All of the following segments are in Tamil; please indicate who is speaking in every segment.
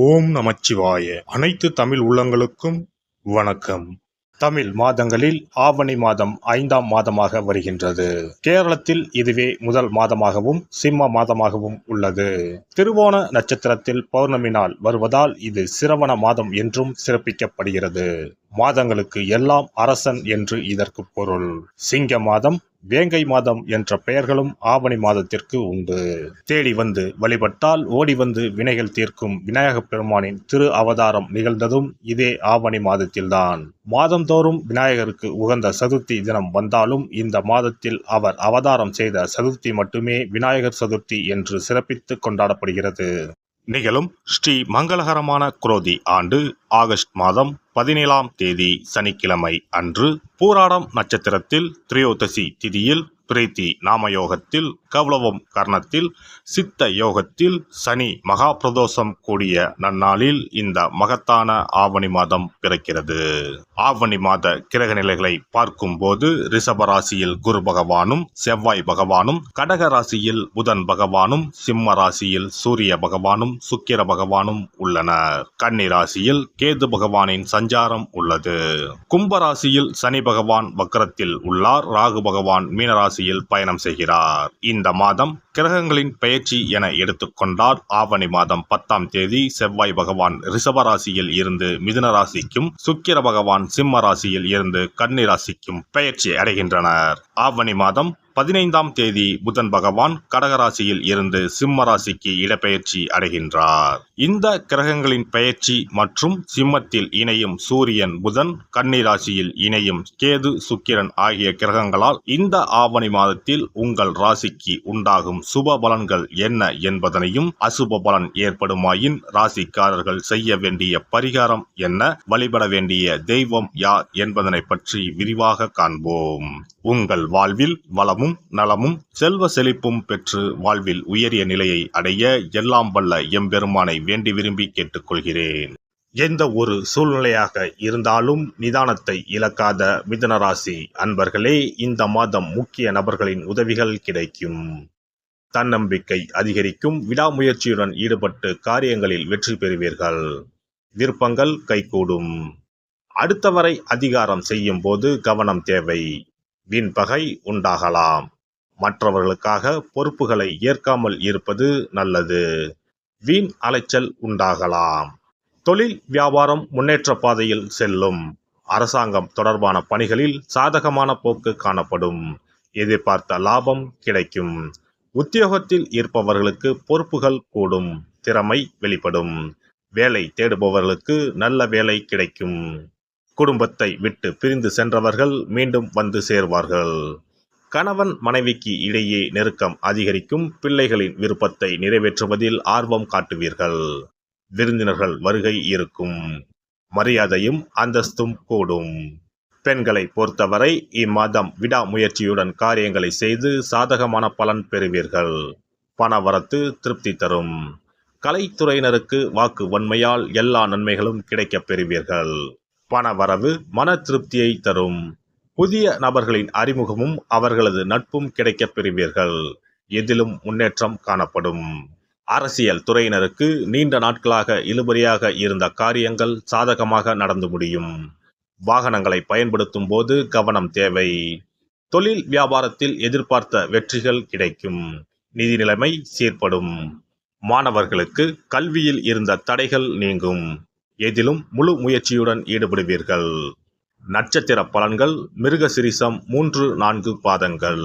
Speaker 1: ஓம் நமச்சிவாய. அனைத்து தமிழ் உள்ளங்களுக்கும் வணக்கம். தமிழ் மாதங்களில் ஆவணி மாதம் 5ஆம் மாதமாக வருகின்றது. கேரளத்தில் இதுவே முதல் மாதமாகவும் சிம்ம மாதமாகவும் உள்ளது. திருவோண நட்சத்திரத்தில் பௌர்ணமி நாள் வருவதால் இது சிரவண மாதம் என்றும் சிறப்பிக்கப்படுகிறது. மாதங்களுக்கு எல்லாம் அரசன் என்று இதற்கு பொருள். சிங்க மாதம், வேங்கை மாதம் என்ற பெயர்களும் ஆவணி மாதத்திற்கு உண்டு. தேடி வந்து வழிபட்டால் ஓடி வந்து வினைகள் தீர்க்கும் விநாயகப் பெருமானின் திரு அவதாரம் நிகழ்ந்ததும் இதே ஆவணி மாதத்தில்தான். மாதந்தோறும் விநாயகருக்கு உகந்த சதுர்த்தி தினம் வந்தாலும் இந்த மாதத்தில் அவர் அவதாரம் செய்த சதுர்த்தி மட்டுமே விநாயகர் சதுர்த்தி என்று சிறப்பித்து கொண்டாடப்படுகிறது. நிகழும் ஸ்ரீ மங்களகரமான குரோதி ஆண்டு ஆகஸ்ட் மாதம் 17ஆம் தேதி சனிக்கிழமை அன்று பூராடம் நட்சத்திரத்தில் திரையோதசி திதியில் பிரீத்தி நாமயோகத்தில் கௌளவம் கர்ணத்தில் சித்த யோகத்தில் சனி மகா பிரதோஷம் கூடிய நன்னாளில் இந்த மகத்தான ஆவணி மாதம் பிறக்கிறது. ஆவணி மாத கிரக நிலைகளை பார்க்கும் போது ரிஷப ராசியில் குரு பகவானும் செவ்வாய் பகவானும், கடக ராசியில் புதன் பகவானும், சிம்ம ராசியில் சூரிய பகவானும் சுக்கிர பகவானும் உள்ளனர். கன்னி ராசியில் கேது பகவானின் சஞ்சாரம் உள்ளது. கும்ப ராசியில் சனி பகவான் வக்ரத்தில் உள்ளார். ராகு பகவான் மீனராசி பயணம் செய்கிறார். இந்த மாதம் கிரகங்களின் பெயர்ச்சி என எடுத்துக்கொண்டால் ஆவணி மாதம் 10ஆம் தேதி செவ்வாய் பகவான் ரிஷப ராசியில் இருந்து மிதுன ராசிக்கும், சுக்கிர பகவான் சிம்ம ராசியில் இருந்து கன்னி ராசிக்கும் பெயர்ச்சி அடைகின்றனர். ஆவணி மாதம் 15ஆம் தேதி புதன் பகவான் கடகராசியில் இருந்து சிம்ம ராசிக்கு இடப்பெயர்ச்சி அடைகின்றார். இந்த கிரகங்களின் பெயர்ச்சி மற்றும் சிம்மத்தில் இணையும் சூரியன் புதன், கன்னி ராசியில் இணையும் கேது சுக்கிரன் ஆகிய கிரகங்களால் இந்த ஆவணி மாதத்தில் உங்கள் ராசிக்கு உண்டாகும் சுப பலன்கள் என்ன என்பதனையும், அசுப பலன் ஏற்படுமாயின் ராசிக்காரர்கள் செய்ய வேண்டிய பரிகாரம் என்ன, வழிபட வேண்டிய தெய்வம் யார் என்பதனை பற்றி விரிவாக காண்போம். உங்கள் வாழ்வில் வளமும் நலமும் செல்வ செழிப்பும் பெற்று வாழ்வில் உயரிய நிலையை அடைய எல்லாம் வல்ல எம்பெருமானை வேண்டி விரும்பி கேட்டுக்கொள்கிறேன். எந்த ஒரு சூழ்நிலையாக இருந்தாலும் நிதானத்தை இழக்காத மிதுனராசி அன்பர்களே, இந்த மாதம் முக்கிய நபர்களின் உதவிகள் கிடைக்கும். தன்னம்பிக்கை அதிகரிக்கும். விடாமுயற்சியுடன் ஈடுபட்டு காரியங்களில் வெற்றி பெறுவீர்கள். விருப்பங்கள் கைகூடும். அடுத்தவரை அதிகாரம் செய்யும் போது கவனம் தேவை. வீண்பகை உண்டாகலாம். மற்றவர்களுக்காக பொறுப்புகளை ஏற்காமல் இருப்பது நல்லது. வீண் அலைச்சல் உண்டாகலாம். தொழில் வியாபாரம் முன்னேற்ற பாதையில் செல்லும். அரசாங்கம் தொடர்பான பணிகளில் சாதகமான போக்கு காணப்படும். எதிர்பார்த்த லாபம் கிடைக்கும். உத்தியோகத்தில் இருப்பவர்களுக்கு பொறுப்புகள் கூடும். திறமை வெளிப்படும். வேலை தேடுபவர்களுக்கு நல்ல வேலை கிடைக்கும். குடும்பத்தை விட்டு பிரிந்து சென்றவர்கள் மீண்டும் வந்து சேர்வார்கள். கணவன் மனைவிக்கு இடையே நெருக்கம் அதிகரிக்கும். பிள்ளைகளின் விருப்பத்தை நிறைவேற்றுவதில் ஆர்வம் காட்டுவீர்கள். விருந்தினர்கள் வருகை இருக்கும். மரியாதையும் அந்தஸ்தும் கூடும். பெண்களை பொறுத்தவரை இம்மாதம் விடாமுயற்சியுடன் காரியங்களை செய்து சாதகமான பலன் பெறுவீர்கள். பணவரத்து திருப்தி தரும். கலைத்துறையினருக்கு வாக்கு வன்மையால் எல்லா நன்மைகளும் கிடைக்கப் பெறுவீர்கள். பணவரவு மன திருப்தியை தரும். புதிய நபர்களின் அறிமுகமும் அவர்களது நட்பும் கிடைக்கப் பெறுவீர்கள். எதிலும் முன்னேற்றம் காணப்படும். அரசியல் துறையினருக்கு நீண்ட நாட்களாக இழுபறியாக இருந்த காரியங்கள் சாதகமாக நடந்து முடியும். வாகனங்களை பயன்படுத்தும் போது கவனம் தேவை. தொழில் வியாபாரத்தில் எதிர்பார்த்த வெற்றிகள் கிடைக்கும். நிதி நிலைமை சீர்படும். மாணவர்களுக்கு கல்வியில் இருந்த தடைகள் நீங்கும். எதிலும் முழு முயற்சியுடன் ஈடுபடுவீர்கள். நட்சத்திர பலன்கள் மிருகசிரிசம் 3-4 பாதங்கள்.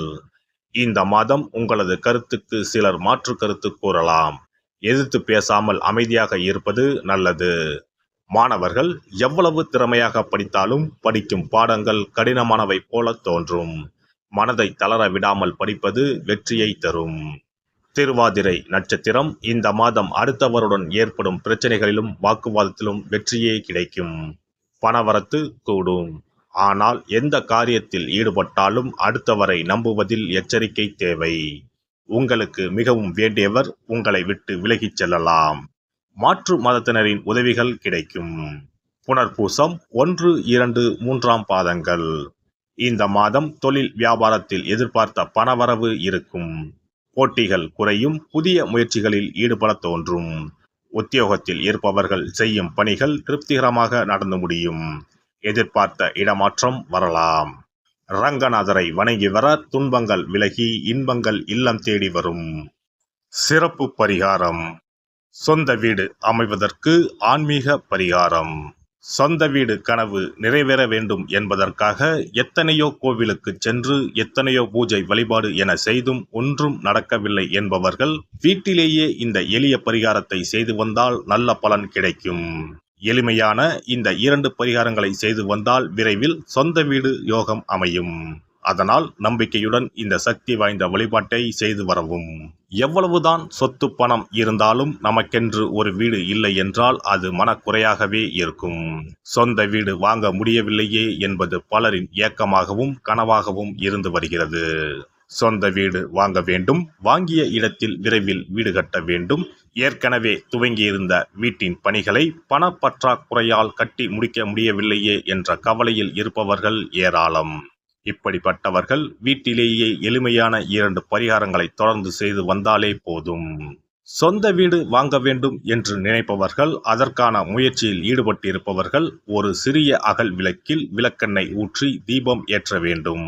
Speaker 1: இந்த மாதம் உங்களது கருத்துக்கு சிலர் மாற்று கருத்து கூறலாம். எதிர்த்து பேசாமல் அமைதியாக இருப்பது நல்லது. மாணவர்கள் எவ்வளவு திறமையாக படித்தாலும் படிக்கும் பாடங்கள் கடினமானவை போல தோன்றும். மனதை தளர விடாமல் படிப்பது வெற்றியை தரும். திருவாதிரை நட்சத்திரம். இந்த மாதம் அடுத்தவருடன் ஏற்படும் பிரச்சனைகளிலும் வாக்குவாதத்திலும் வெற்றியே கிடைக்கும். பணவரத்து கூடும். ஆனால் எந்த காரியத்தில் ஈடுபட்டாலும் அடுத்தவரை நம்புவதில் எச்சரிக்கை தேவை. உங்களுக்கு மிகவும் வேண்டியவர் உங்களை விட்டு விலகிச் செல்லலாம். மாற்று மதத்தினரின் உதவிகள் கிடைக்கும். புனர்பூசம் 1-2-3 பாதங்கள். இந்த மாதம் தொழில் வியாபாரத்தில் எதிர்பார்த்த பணவரவு இருக்கும். போட்டிகள் குறையும். புதிய முயற்சிகளில் ஈடுபட தோன்றும். உத்தியோகத்தில் இருப்பவர்கள் செய்யும் பணிகள் திருப்திகரமாக நடந்து முடியும். எதிர்பார்த்த இடமாற்றம் வரலாம். ரங்கநாதரை வணங்கி வர துன்பங்கள் விலகி இன்பங்கள் இல்லம் தேடி வரும். சிறப்பு பரிகாரம்: சொந்த வீடு அமைவதற்கு ஆன்மீக பரிகாரம். சொந்த வீடு கனவு நிறைவேற வேண்டும் என்பதற்காக எத்தனையோ கோவிலுக்கு சென்று எத்தனையோ பூஜை வழிபாடு என செய்தும் ஒன்றும் நடக்கவில்லை என்பவர்கள் வீட்டிலேயே இந்த எளிய பரிகாரத்தை செய்து வந்தால் நல்ல பலன் கிடைக்கும். எளிமையான இந்த 2 பரிகாரங்களை செய்து வந்தால் விரைவில் சொந்த வீடு யோகம் அமையும். அதனால் நம்பிக்கையுடன் இந்த சக்தி வாய்ந்த வழிபாட்டை செய்து வரவும். எவ்வளவுதான் சொத்து பணம் இருந்தாலும் நமக்கென்று ஒரு வீடு இல்லை என்றால் அது மனக்குறையாகவே இருக்கும். சொந்த வீடு வாங்க முடியவில்லையே என்பது பலரின் ஏக்கமாகவும் கனவாகவும் இருந்து வருகிறது. சொந்த வீடு வாங்க வேண்டும், வாங்கிய இடத்தில் விரைவில் வீடு கட்ட வேண்டும், ஏற்கனவே துவங்கியிருந்த வீட்டின் பணிகளை பணப்பற்றாக்குறையால் கட்டி முடிக்க முடியவில்லையே என்ற கவலையில் இருப்பவர்கள் ஏராளம். இப்படிப்பட்டவர்கள் வீட்டிலேயே எளிமையான 2 பரிகாரங்களை தொடர்ந்து செய்து வந்தாலே போதும். சொந்த வீடு வாங்க வேண்டும் என்று நினைப்பவர்கள், அதற்கான முயற்சியில் ஈடுபட்டிருப்பவர்கள் ஒரு சிறிய அகல் விளக்கில் விளக்கெண்ணெய் ஊற்றி தீபம் ஏற்ற வேண்டும்.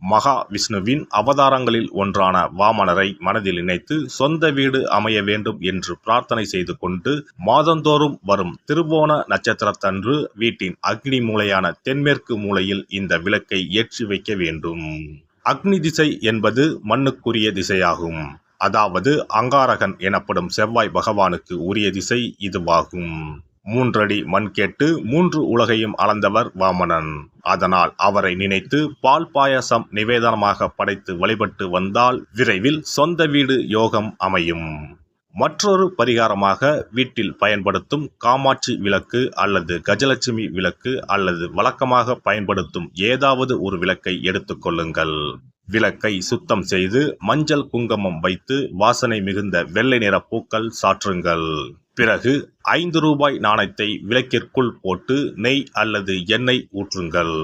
Speaker 1: மகா விஷ்ணுவின் அவதாரங்களில் ஒன்றான வாமனரை மனதில் நினைத்து சொந்த வீடு அமைய வேண்டும் என்று பிரார்த்தனை செய்து கொண்டு மாதந்தோறும் வரும் திருவோண நட்சத்திரத்தன்று வீட்டின் அக்னி மூலையான தென்மேற்கு மூலையில் இந்த விளக்கை ஏற்றி வைக்க வேண்டும். அக்னி திசை என்பது மண்ணுக்குரிய திசையாகும். அதாவது அங்காரகன் எனப்படும் செவ்வாய் பகவானுக்கு உரிய திசை இதுவாகும். 3 அடி மண் கேட்டு 3 உலகையும் அளந்தவர் வாமனன். அதனால் அவரை நினைத்து பால் பாயசம் நிவேதனமாக படைத்து வழிபட்டு வந்தால் விரைவில் சொந்த வீடு யோகம் அமையும். மற்றொரு பரிகாரமாக வீட்டில் பயன்படுத்தும் காமாட்சி விளக்கு அல்லது கஜலட்சுமி விளக்கு அல்லது வழக்கமாக பயன்படுத்தும் ஏதாவது ஒரு விளக்கை எடுத்துக்கொள்ளுங்கள். விளக்கை சுத்தம் செய்து மஞ்சள் குங்குமம் வைத்து வாசனை மிகுந்த வெள்ளை நிற பூக்கள் சாற்றுங்கள். பிறகு 5 ரூபாய் நாணயத்தை விளக்கிற்குள் போட்டு நெய் அல்லது எண்ணெய் ஊற்றுங்கள்.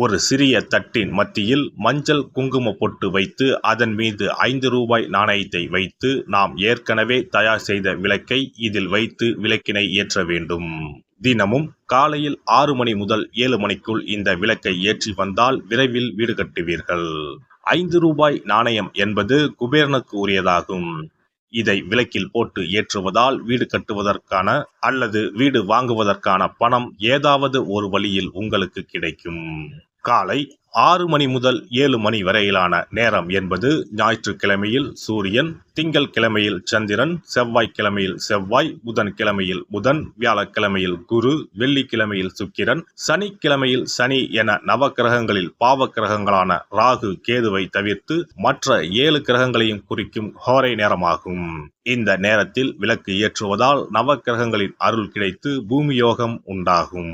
Speaker 1: ஒரு சிறிய தட்டின் மத்தியில் மஞ்சள் குங்கும பொட்டு வைத்து அதன் மீது 5 ரூபாய் நாணயத்தை வைத்து நாம் ஏற்கனவே தயார் செய்த விளக்கை இதில் வைத்து விளக்கினை ஏற்ற வேண்டும். தினமும் காலையில் 6 மணி முதல் 7 மணிக்குள் இந்த விளக்கை ஏற்றி வந்தால் விரைவில் வீடு கட்டுவீர்கள். 5 ரூபாய் நாணயம் என்பது குபேரனுக்கு உரியதாகும். இதை விளக்கில் போட்டு ஏற்றுவதால் வீடு கட்டுவதற்கான அல்லது வீடு வாங்குவதற்கான பணம் ஏதாவது ஒரு வழியில் உங்களுக்கு கிடைக்கும். காலை 6 மணி முதல் 7 மணி வரையிலான நேரம் என்பது ஞாயிற்றுக்கிழமையில் சூரியன், திங்கள் கிழமையில் சந்திரன், செவ்வாய்க்கிழமையில் செவ்வாய், புதன் கிழமையில் புதன், வியாழக்கிழமையில் குரு, வெள்ளிக்கிழமையில் சுக்கிரன், சனிக்கிழமையில் சனி என நவக்கிரகங்களில் பாவ கிரகங்களான ராகு கேதுவை தவிர்த்து மற்ற 7 கிரகங்களையும் குறிக்கும் ஹோரை நேரமாகும். இந்த நேரத்தில் விளக்கு ஏற்றுவதால் நவக்கிரகங்களின் அருள் கிடைத்து பூமி யோகம் உண்டாகும்.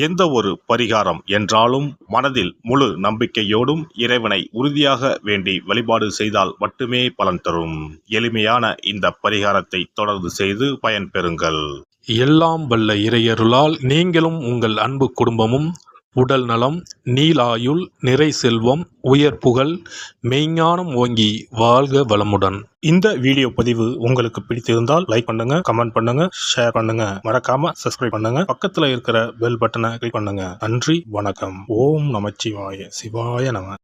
Speaker 1: எந்த ஒரு பரிகாரம் என்றாலும் மனதில் முழு நம்பிக்கையோடும் இறைவனை உறுதியாக வேண்டி வழிபாடு செய்தால் மட்டுமே பலன் தரும். எளிமையான இந்த பரிகாரத்தை தொடர்ந்து செய்து பயன் பெறுங்கள்.
Speaker 2: எல்லாம் வல்ல இறையருளால் நீங்களும் உங்கள் அன்பு குடும்பமும் உடல் நலம், நீலாயுள், நிறை செல்வம், உயர் புகழ், மெய்ஞானம் ஓங்கி வாழ்க வளமுடன்.
Speaker 1: இந்த வீடியோ பதிவு உங்களுக்கு பிடித்திருந்தால் லைக் பண்ணுங்க, கமெண்ட் பண்ணுங்க, ஷேர் பண்ணுங்க, மறக்காம சப்ஸ்கிரைப் பண்ணுங்க, பக்கத்துல இருக்கிற பெல் பட்டனை கிளிக் பண்ணுங்க. நன்றி, வணக்கம். ஓம் நமச்சிவாய. சிவாய நம.